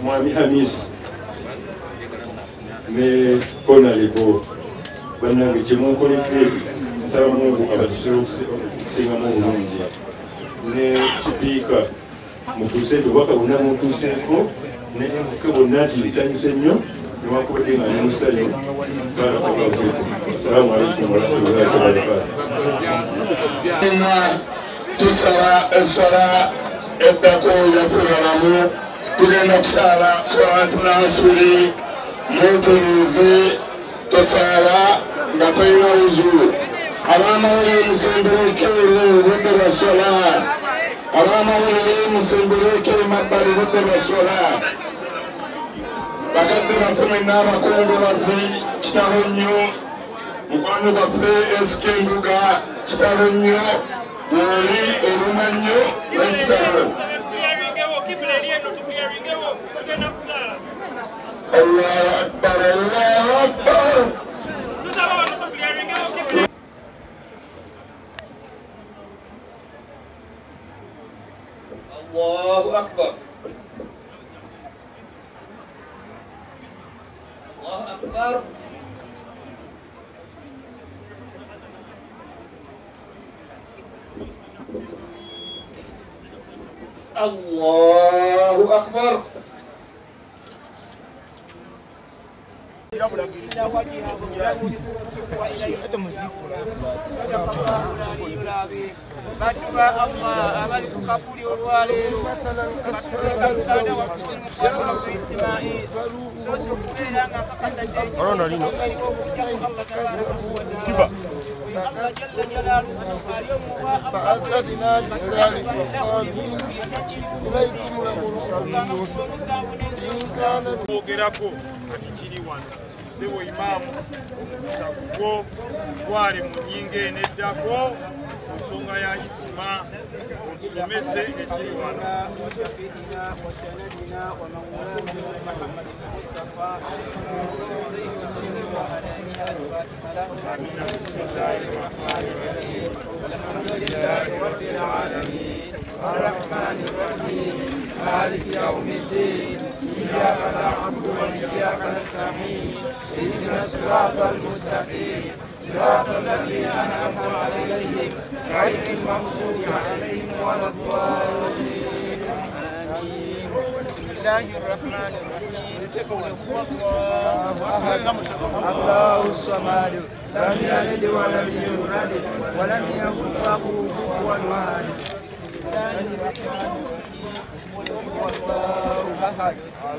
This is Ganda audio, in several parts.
Mwami Hamis ne kona lebo bana bichimo ko ni nsaba Mungu abatusoro kusinga Mungu mungi ne speaker mutuse bwaka bonna mutuse ko ne ko nati lisanyuse nnyo ne wakubadde nga nemusanyo sala kwa assalamu alaykum wa rahmatullahi wa barakatuh. Tusara eswara edako yafuranamu tugenda kusala abantu nasuli mutunize tosala nga toyina uzulu abamawulire musembelekere budde basola abamawulire musembelekere mabbali budde basola bakadde bakumi n'abakungubazi kitalo nnyo mukwano gwaffe SK Mbuga kitalo nnyo woli olumanyo n'ekitalo Allahu Akbar, Allahu Akbar. Allahu Akbar. Allahu Akbar. Allahu Akbar. Sewo imamu sakugo kwali munyinge neddako nsonga ya isima otusomese ekiri wano amina bismillahi rahmani rahim alhamdulillahi rabbil alamin arrahmani rahim maliki yawmiddin إياك نعبد وإياك نستعين اهدنا الصراط المستقيم صراط الذين أنعمت عليهم غير المغضوب عليهم ولا الضالين آمين. بسم الله الرحمن الرحيم قل هو الله أحد الله الصمد لم يلد ولم يولد ولم يكن له كفوا أحد. بسم الله الرحمن الرحيم الله أحد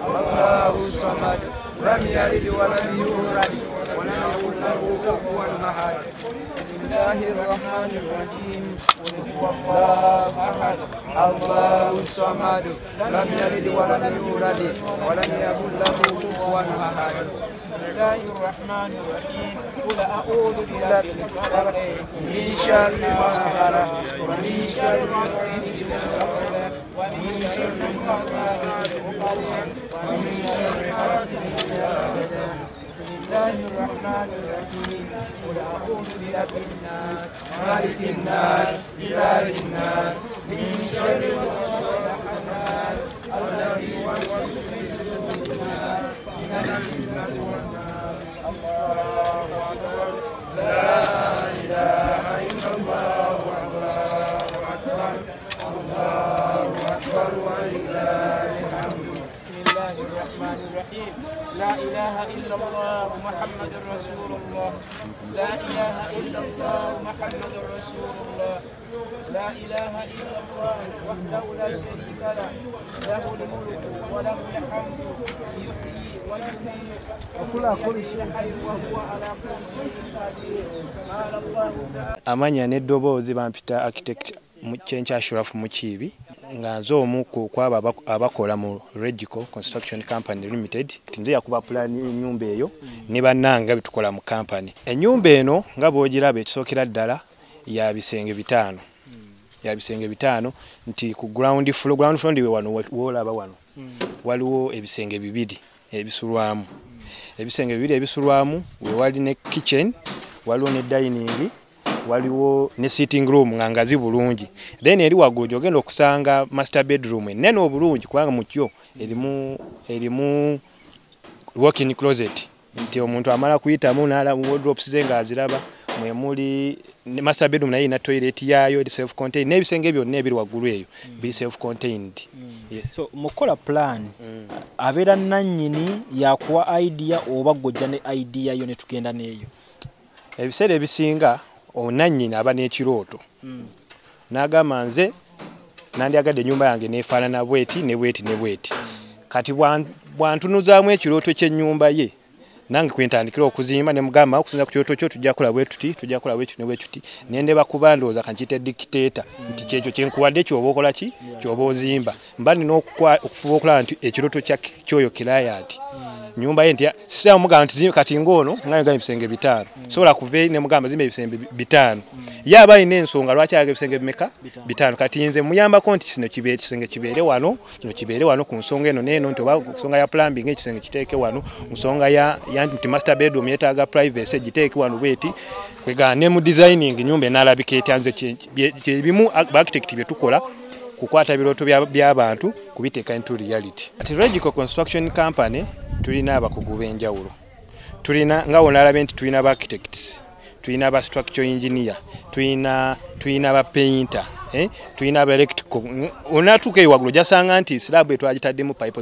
الله الصمد لم يلد ولم يولد ولم يكن له كفوا أحد. بسم الله الرحمن الرحيم قل هو الله أحد الله الصمد لم يلد ولم يولد ولم يكن له كفوا أحد بسم الله الرحمن الرحيم قل أعوذ برب الفلق من شر ما خلق ومن شر غاسق إذا وقب ومن شر النفاثات في العقد ومن شر حاسد إذا حسد بسم الله الرحمن الرحيم قل أعوذ برب الناس مالك الناس إله الناس من شر الوسواس الخناس الذي يوسوس في صدور الناس من الجنة والناس الله أكبر لا إله إلا الله الله أكبر الله أكبر ولله الحمد بسم الله الرحمن الرحيم لا إله إلا الله محمد رسول الله لا إله إلا الله محمد رسول الله لا إله إلا الله وحده لا شريك له له الملك وله الحمد يحيي ويميت وكل شيء حي وهو على كل شيء قدير قال الله تعالى amanya n'eddoboozi bampita architect Kyenkya Ashraf Mukiibi nga nze omu ku kwabo abakola mu Regico Construction Company Limited. Nze yakuba plan y'ennyumba eyo ne bannanga bitukola mu company. Ennyumba eno nga bw'ogiraba ekisookera ddala ya bisenge bitano. Ya bisenge bitano nti ku ground floor ndiwe wano wolaba wano. Waliwo ebisenge bibiri ebisulwamu. Ebisenge bibiri ebisulwamu we wali ne kitchen, waliwo ne dining, waliwo ne sitting room ngazi bulungi. Then eri waggulu ogenda okusanga master bedroom enene obulungi kubanga mu kyo erimu walk-in closet. Nti omuntu amala kuyitamu n'ala wardrobes ze ng'aziraba mwe muli master bedroom naye ina toilet yayo eri self contained n'ebisenge byonna ebiri waggulu eyo biri self contained. Yes. So mukola plan abeera nannyini yakuwa idea oba gojja ne idea yo ne tugenda neeyo. Ebiseera ebisinga onannyini aba n'ekirooto n'agamba nze nandyagadde ennyumba yange neefaanana bweti ne bweti ne bweti. Kati bwantunuzaamu ekirooto ky'ennyumba ye nange kwentandikira okuzimba ne mugamba okusinza ku kirooto kyo tujja kukola bwe tuti tujja kukola bwe tuti ne bwe tuti nendeba kubandooza kankiyita dictator nti kyekyo kyenkuwadde kyoba okola ki kyoba ozimba mba nina okufuba okulaba nti ekirooto kyoyo client nyumba ye nti sisa mugamba nti kati ng'ono nga ebisenge bitano sobola kuva ne mugamba zimba ebisenge bitano yaba ine ensonga lwaki aga ebisenge bimeka bitano kati nze muyambako nti kino kisenge kibeere wano kino kibeere wano ku nsonga eno n'eno nti oba ku nsonga ya plumbing ekisenge kiteeke wano ku nsonga ya nti master bedroom yeetaaga privacy giteeke wano bweti kwegana ne mu designing nyumba enaalabika etya nze kyebimu architect bye tukola kukwata birooto by'abantu kubiteeka into reality. Ati Regico Construction Company tulina abakugu b'enjawulo. Tulina nga onalabe nti tulina ba architects, tulina ba structural engineer, tulina ba painter, tulina ba electrical. Onatuuka ewaggulu jasanga nti slab etwagitaddemu pipe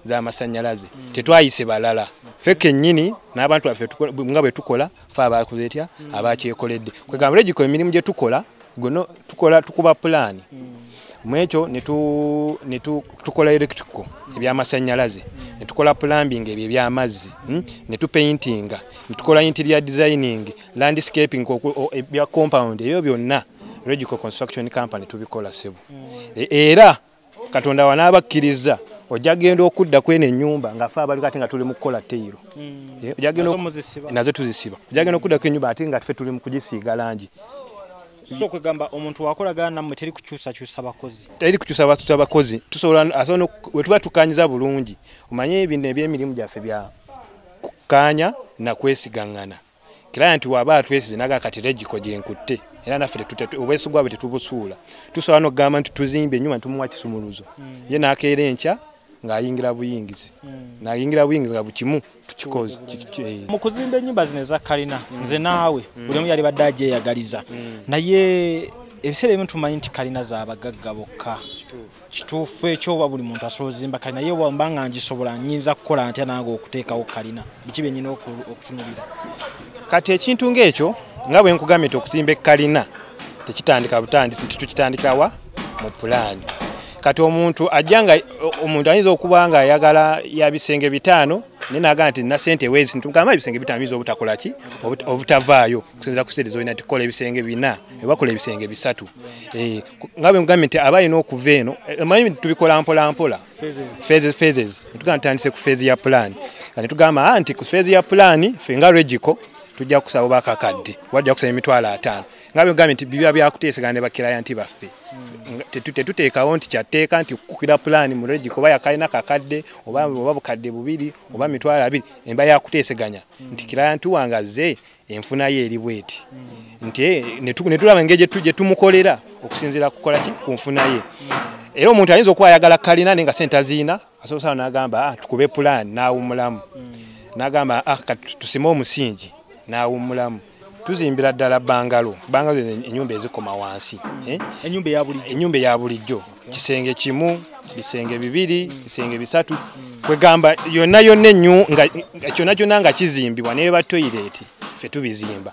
z'amasannyalaze tetwayise balala. Ffe kennyini n'abantu baffe nga bwe tukola fe abakoze etya abakyekoledde. Kwegamba Regico emirimu gye tukola gono tukuba plan. Mwekyo tukola electrical ebyamasannyalaze, ne tukola plumbing eby'amazzi, ne tupaintinga, ne tukola interior designing, landscaping ebya compound ebyo byonna Regico Construction Company tubikola sebo. Era Katonda wanabakkiriza ojja genda okudda kwene ennyumba nga fe abali kati nga tuli mu kukola teyiro. Nazo tuzisiba. Ojja genda okudda kw'ennyumba ate nga ffe tuli mu kugisiiga langi. So kwegamba omuntu wakolagana nammwe teri kukyusa bakozi. Teri kukyusa bakozi. Tusobola asono we tuba tukanyiza bulungi. Omanye ebintu eby'emirimu gyaffe bya kukanya na kwesigaŋŋana. Client waba atwesize naga kati Regico gye nkutte. Era naffe obwesigwa bwe tetubusuula. Tusobola n'okugamba nti tuzimbe ennyumba tumuwa kisumuluzo. Ye n'akeera enkya ng'ayingira buyingizi. N'ayingira buyingizi nga bukimu tukikoze. Mu kuzimba ennyumba zino eza kalina nze naawe buli omu yali badde agyeyagaliza. Naye ebiseera ebimu tumanyi nti kalina z'abagagga bokka. Kituufu ekyo oba buli muntu asobola ozimba kalina ye wamba nga ngisobola nnyinza kukola ntya nange okuteekawo kalina. Biki bye nnina okutunulira? Kati ekintu ng'ekyo nga bwe nkugambye nti okuzimba kalina tekitandika butandisi nti tukitandikawa mu pulaani. kati omuntu ajanga omuntu ayinza okuba nga ayagala ya bisenge 5 nenaga nti na sente wezi ntugamba bisenge 5 bizo obutakola ki obutavaayo kusinza kusereza oyina ati kola ebisenge 4 ebakola ebisenge 3 ngabe mugambe nti abayina okuva eno emanyi tubikola mpola phases ntugamba ntandise ku phase ya plan kandi tugamba nti ku phase ya plan fenga regiko tujja kusaba bakakadde wajja kusaba emitwalo 5 ngabe mugambe nti bibya byakuteesegana bakira nti baffe tetuteekawo nti kyateeka nti kukira plan mu regiko baya kalina kakadde oba bukadde bubiri oba mitwalo 2 emba yakuteeseganya nti kiraya wangaze enfuna ye eri bweti nti netulaba ngeje tuje tumukolera okusinzira kukola ki kunfuna ye era omuntu ayinza okwayagala kalina nenga sente zina asosa nagamba tukube plan naawumulamu nagamba tusime omusingi naawumulamu tuzimbira ddala bangalo enyumba ezikoma wansi enyumba ya bulijjo kisenge kimu bisenge 2 bisenge 3 kwegamba yonna ennyo nga kyonna nga kizimbibwa ne ba toilet fe tubizimba